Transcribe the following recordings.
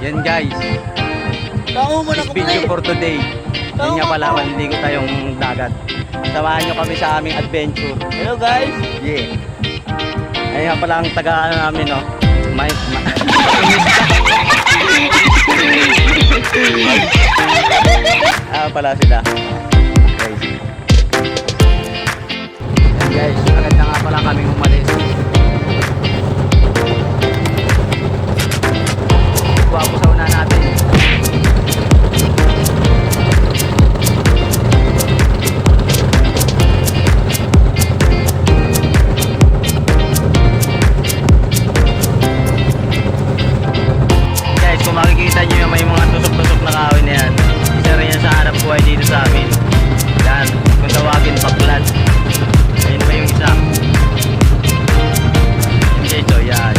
Yan guys, Tao mo na this video for today. Yun nga pala, manligo tayong dagat. Samahan nyo kami sa aming adventure. Hello guys. Yeah. Ayun nga pala ang taga namin, no? Pala sila. Guys. Yan guys, agad na nga pala kami umalis. Guwapo sa una natin. Guys, kung makikita nyo yung may mga tusok-tusok na kahoy na yan, isa rin yan sa hanap buhay dito sa amin. Yan, kung tawagin paklan. Ayun pa yung isa. Hindi ito, yan.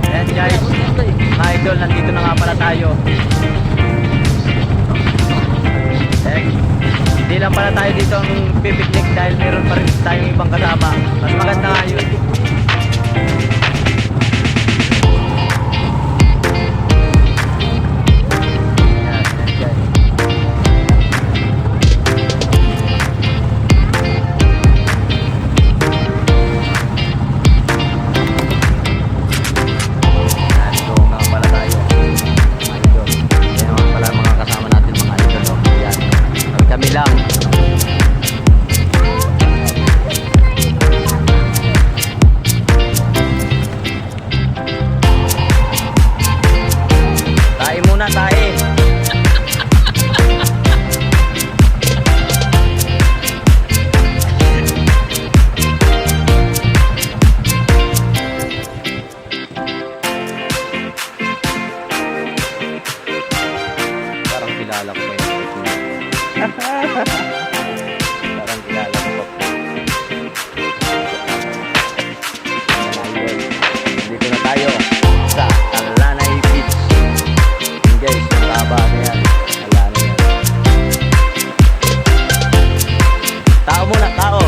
Yan guys, mga idol, nandito na nga pala tayo. Hindi lang pala tayo dito ang pipiknik dahil meron pa rin tayong ibang kasama. Mas maganda nga yun. Parang kilala ko pa po. Dito na tayo sa Alanay Beach. Yan guys, ang taba na yan. Alanay yan. Tao muna, tao.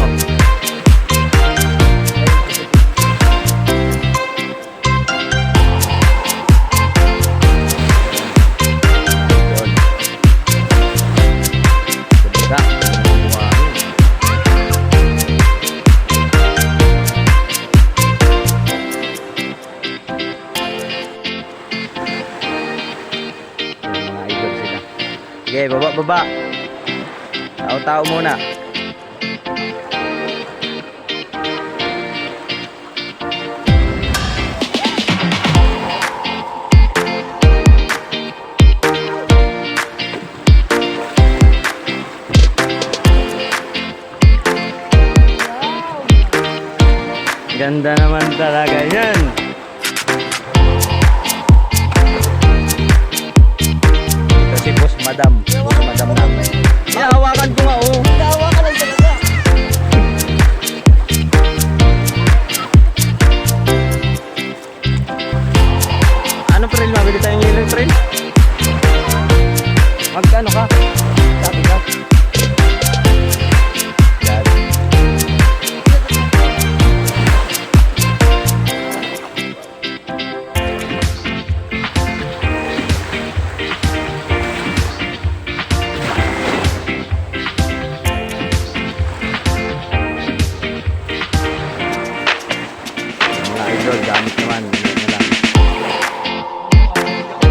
Okay, baba. Tao muna. Ganda naman talaga yan. Si Boss Madam namin. Hinahawakan ko nga, oh. Hinahawakan lang talaga. Anong trail? Mabili tayong yellow trail? Magkano ka? Sabi ka? Yan. Gamit naman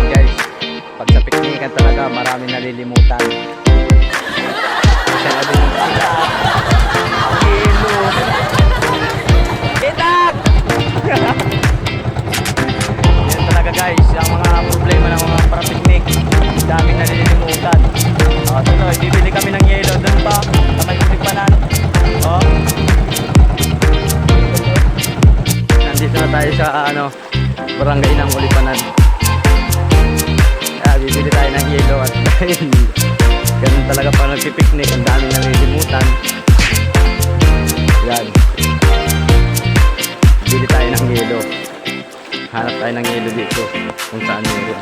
guys, pag sa piknikan talaga maraming nalilimutan. Isa na din sila yelo itak. Yan talaga guys, ang mga problema ng mga para piknik, daming nalilimutan. Tuloy, bibili kami ng yelo doon pa sa may Ulipanan. Nandito na tayo sa barangay ng Ulipanan. Bibili tayo ng yelo at ganun talaga pa nagpipiknik, ang daming nalilimutan. Yan. Bibili tayo ng yelo. Hanap tayo ng yelo dito kung saan meron.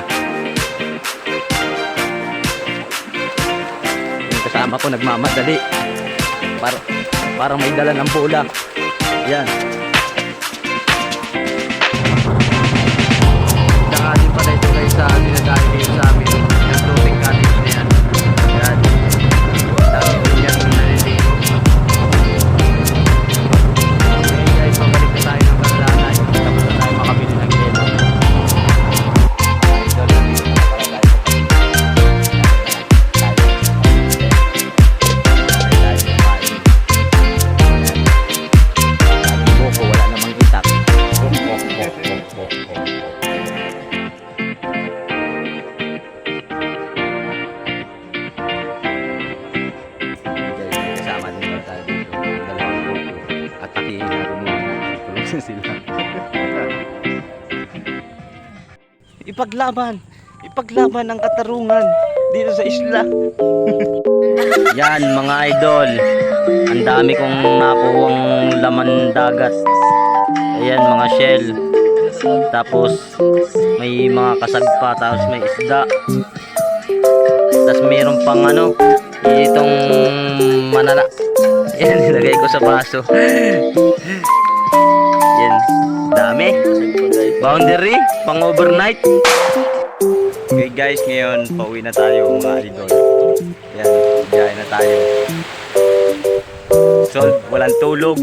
Yung kasama ko nagmamadali. Parang may dala ng bola. Yan. ipaglaban ang katarungan dito sa isla. Yan mga idol, ang dami kong nakuwang laman dagat. Ayan mga shell, tapos may mga kasagpa, tapos may isda, tapos mayroon pang ano, itong manala. Yan, nilagay ko sa baso. Yan, dami. Boundary, pang overnight. Okay guys, ngayon pauwi na tayo mga idol. Yan, biyahe na tayo. Solve, walang tulog.